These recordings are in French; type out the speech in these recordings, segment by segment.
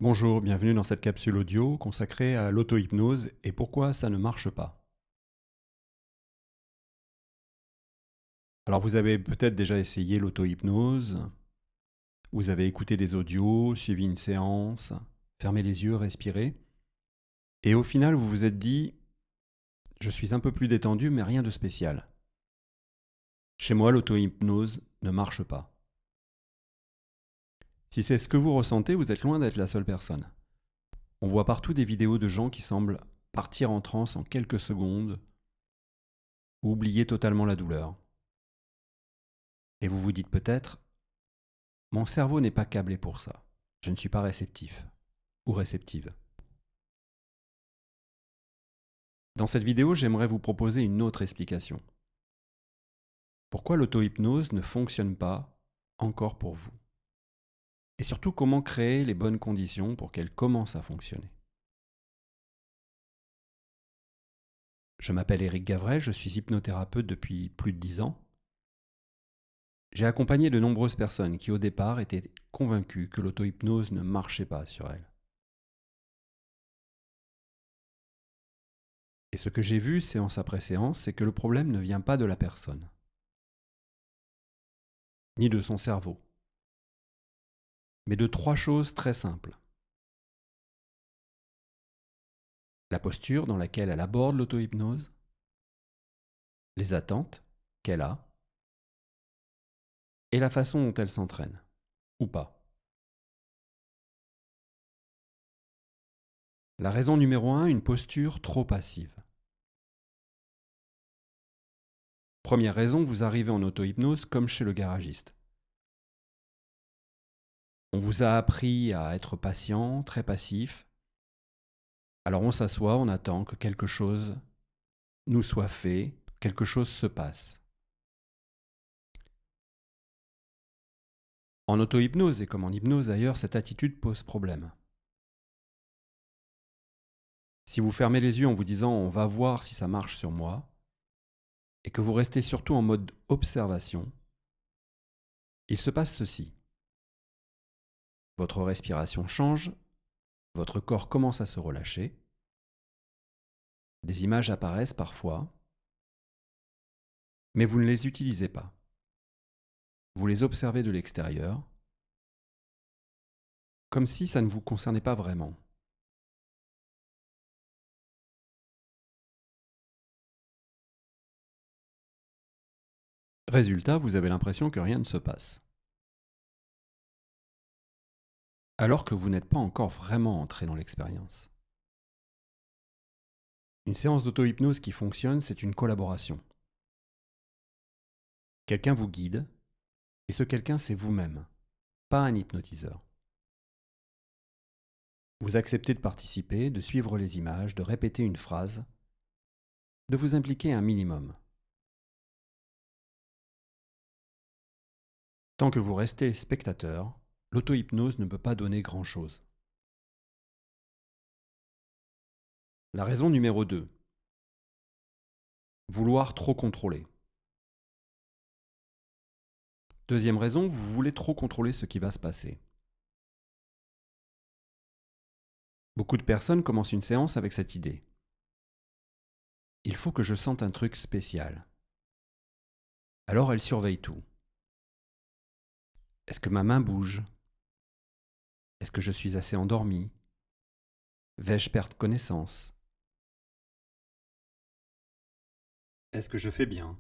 Bonjour, bienvenue dans cette capsule audio consacrée à l'auto-hypnose et pourquoi ça ne marche pas. Alors vous avez peut-être déjà essayé l'auto-hypnose, vous avez écouté des audios, suivi une séance, fermé les yeux, respiré, et au final vous vous êtes dit « je suis un peu plus détendu mais rien de spécial ». Chez moi l'auto-hypnose ne marche pas. Si c'est ce que vous ressentez, vous êtes loin d'être la seule personne. On voit partout des vidéos de gens qui semblent partir en transe en quelques secondes ou oublier totalement la douleur. Et vous vous dites peut-être, mon cerveau n'est pas câblé pour ça. Je ne suis pas réceptif ou réceptive. Dans cette vidéo, j'aimerais vous proposer une autre explication. Pourquoi l'auto-hypnose ne fonctionne pas encore pour vous? Et surtout, comment créer les bonnes conditions pour qu'elle commence à fonctionner? Je m'appelle Éric Gavret, je suis hypnothérapeute depuis plus de 10 ans. J'ai accompagné de nombreuses personnes qui au départ étaient convaincues que l'auto-hypnose ne marchait pas sur elles. Et ce que j'ai vu séance après séance, c'est que le problème ne vient pas de la personne, ni de son cerveau, mais de trois choses très simples. La posture dans laquelle elle aborde l'auto-hypnose, les attentes qu'elle a, et la façon dont elle s'entraîne, ou pas. La raison numéro 1, une posture trop passive. Première raison, vous arrivez en auto-hypnose comme chez le garagiste. On vous a appris à être patient, très passif. Alors on s'assoit, on attend que quelque chose nous soit fait, quelque chose se passe. En auto-hypnose et comme en hypnose d'ailleurs, cette attitude pose problème. Si vous fermez les yeux en vous disant on va voir si ça marche sur moi, et que vous restez surtout en mode observation, il se passe ceci. Votre respiration change, votre corps commence à se relâcher, des images apparaissent parfois, mais vous ne les utilisez pas. Vous les observez de l'extérieur, comme si ça ne vous concernait pas vraiment. Résultat, vous avez l'impression que rien ne se passe. Alors que vous n'êtes pas encore vraiment entré dans l'expérience. Une séance d'auto-hypnose qui fonctionne, c'est une collaboration. Quelqu'un vous guide, et ce quelqu'un, c'est vous-même, pas un hypnotiseur. Vous acceptez de participer, de suivre les images, de répéter une phrase, de vous impliquer un minimum. Tant que vous restez spectateur, l'auto-hypnose ne peut pas donner grand-chose. La raison numéro 2. Vouloir trop contrôler. Deuxième raison, vous voulez trop contrôler ce qui va se passer. Beaucoup de personnes commencent une séance avec cette idée. Il faut que je sente un truc spécial. Alors elles surveillent tout. Est-ce que ma main bouge? Est-ce que je suis assez endormi? Vais-je perdre connaissance? Est-ce que je fais bien?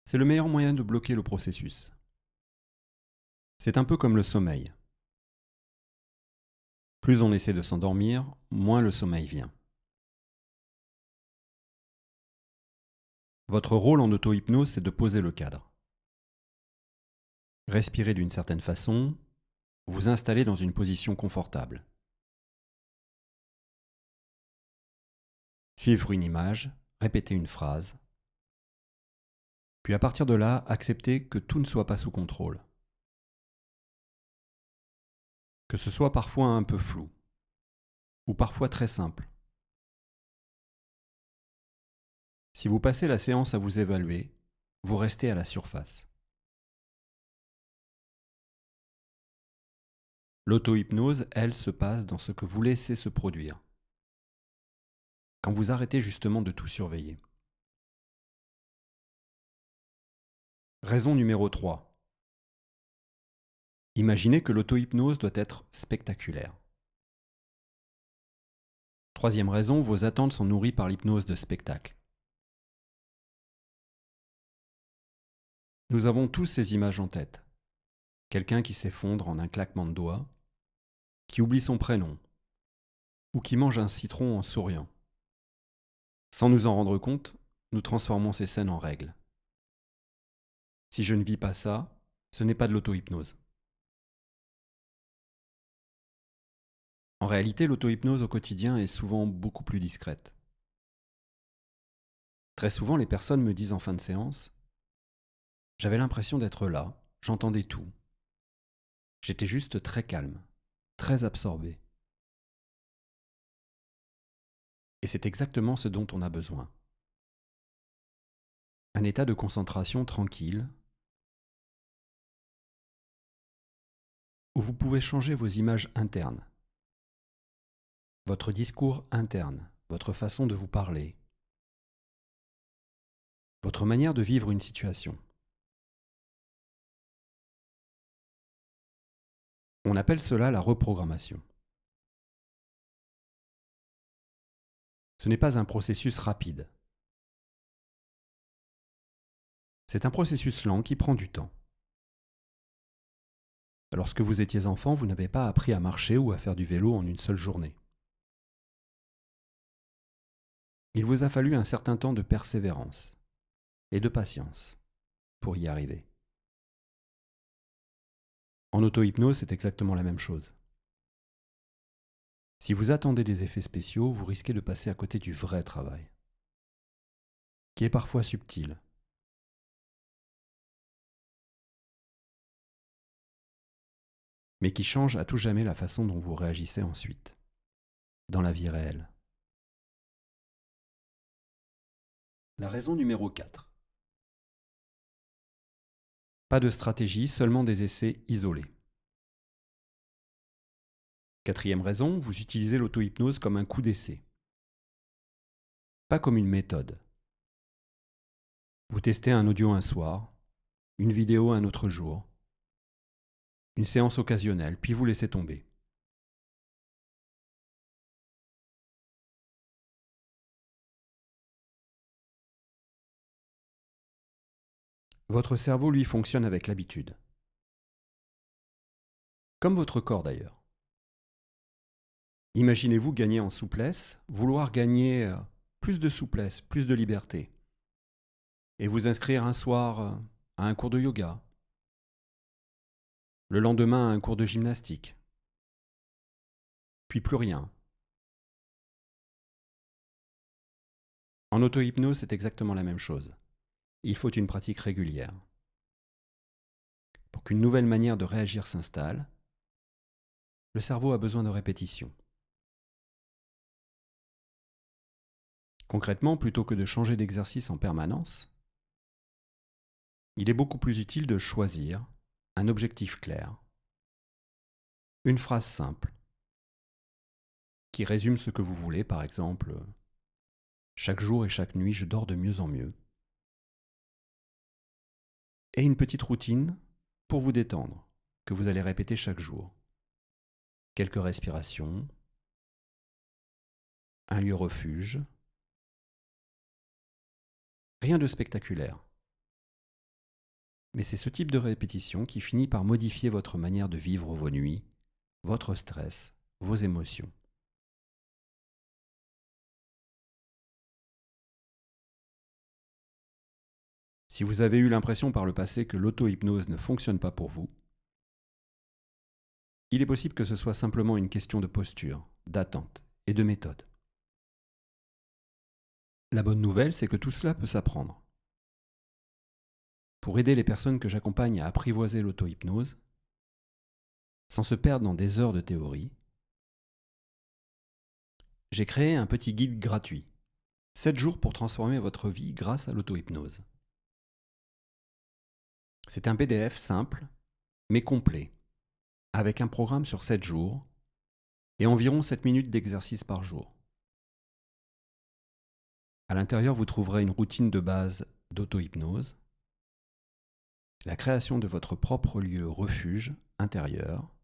C'est le meilleur moyen de bloquer le processus. C'est un peu comme le sommeil. Plus on essaie de s'endormir, moins le sommeil vient. Votre rôle en auto-hypnose, c'est de poser le cadre. Respirez d'une certaine façon, vous installer dans une position confortable. Suivre une image, répéter une phrase. Puis à partir de là, accepter que tout ne soit pas sous contrôle. Que ce soit parfois un peu flou, ou parfois très simple. Si vous passez la séance à vous évaluer, vous restez à la surface. L'auto-hypnose, elle, se passe dans ce que vous laissez se produire, quand vous arrêtez justement de tout surveiller. Raison numéro 3. Imaginez que l'auto-hypnose doit être spectaculaire. Troisième raison, vos attentes sont nourries par l'hypnose de spectacle. Nous avons tous ces images en tête. Quelqu'un qui s'effondre en un claquement de doigts, qui oublie son prénom, ou qui mange un citron en souriant. Sans nous en rendre compte, nous transformons ces scènes en règles. Si je ne vis pas ça, ce n'est pas de l'auto-hypnose. En réalité, l'auto-hypnose au quotidien est souvent beaucoup plus discrète. Très souvent, les personnes me disent en fin de séance « J'avais l'impression d'être là, j'entendais tout. J'étais juste très calme, très absorbé. » Et c'est exactement ce dont on a besoin. Un état de concentration tranquille, où vous pouvez changer vos images internes, votre discours interne, votre façon de vous parler, votre manière de vivre une situation. On appelle cela la reprogrammation. Ce n'est pas un processus rapide. C'est un processus lent qui prend du temps. Lorsque vous étiez enfant, vous n'avez pas appris à marcher ou à faire du vélo en une seule journée. Il vous a fallu un certain temps de persévérance et de patience pour y arriver. En auto-hypnose, c'est exactement la même chose. Si vous attendez des effets spéciaux, vous risquez de passer à côté du vrai travail, qui est parfois subtil. Mais qui change à tout jamais la façon dont vous réagissez ensuite, dans la vie réelle. La raison numéro 4. Pas de stratégie, seulement des essais isolés. Quatrième raison, vous utilisez l'auto-hypnose comme un coup d'essai, pas comme une méthode. Vous testez un audio un soir, une vidéo un autre jour, une séance occasionnelle, puis vous laissez tomber. Votre cerveau, lui, fonctionne avec l'habitude. Comme votre corps d'ailleurs. Imaginez-vous gagner en souplesse, vouloir gagner plus de souplesse, plus de liberté, et vous inscrire un soir à un cours de yoga, le lendemain à un cours de gymnastique, puis plus rien. En auto-hypnose, c'est exactement la même chose. Il faut une pratique régulière. Pour qu'une nouvelle manière de réagir s'installe, le cerveau a besoin de répétition. Concrètement, plutôt que de changer d'exercice en permanence, il est beaucoup plus utile de choisir un objectif clair, une phrase simple, qui résume ce que vous voulez, par exemple « Chaque jour et chaque nuit, je dors de mieux en mieux », et une petite routine pour vous détendre, que vous allez répéter chaque jour. Quelques respirations, un lieu refuge, rien de spectaculaire. Mais c'est ce type de répétition qui finit par modifier votre manière de vivre vos nuits, votre stress, vos émotions. Si vous avez eu l'impression par le passé que l'auto-hypnose ne fonctionne pas pour vous, il est possible que ce soit simplement une question de posture, d'attente et de méthode. La bonne nouvelle, c'est que tout cela peut s'apprendre. Pour aider les personnes que j'accompagne à apprivoiser l'auto-hypnose, sans se perdre dans des heures de théorie, j'ai créé un petit guide gratuit, 7 jours pour transformer votre vie grâce à l'auto-hypnose. C'est un PDF simple, mais complet, avec un programme sur 7 jours et environ 7 minutes d'exercice par jour. À l'intérieur, vous trouverez une routine de base d'auto-hypnose, la création de votre propre lieu refuge intérieur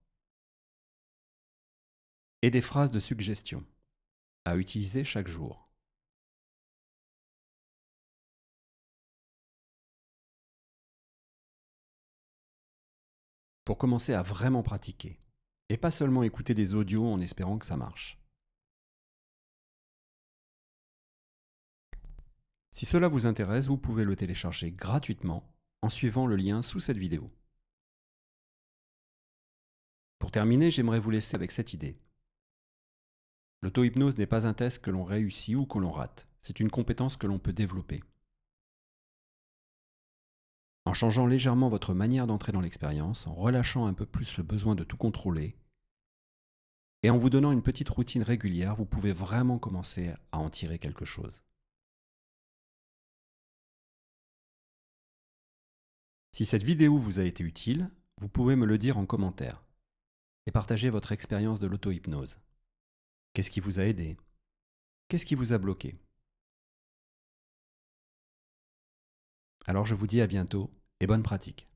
et des phrases de suggestion à utiliser chaque jour. Pour commencer à vraiment pratiquer, et pas seulement écouter des audios en espérant que ça marche. Si cela vous intéresse, vous pouvez le télécharger gratuitement en suivant le lien sous cette vidéo. Pour terminer, j'aimerais vous laisser avec cette idée. L'auto-hypnose n'est pas un test que l'on réussit ou que l'on rate, c'est une compétence que l'on peut développer. En changeant légèrement votre manière d'entrer dans l'expérience, en relâchant un peu plus le besoin de tout contrôler, et en vous donnant une petite routine régulière, vous pouvez vraiment commencer à en tirer quelque chose. Si cette vidéo vous a été utile, vous pouvez me le dire en commentaire et partager votre expérience de l'auto-hypnose. Qu'est-ce qui vous a aidé? Qu'est-ce qui vous a bloqué? Alors je vous dis à bientôt et bonne pratique.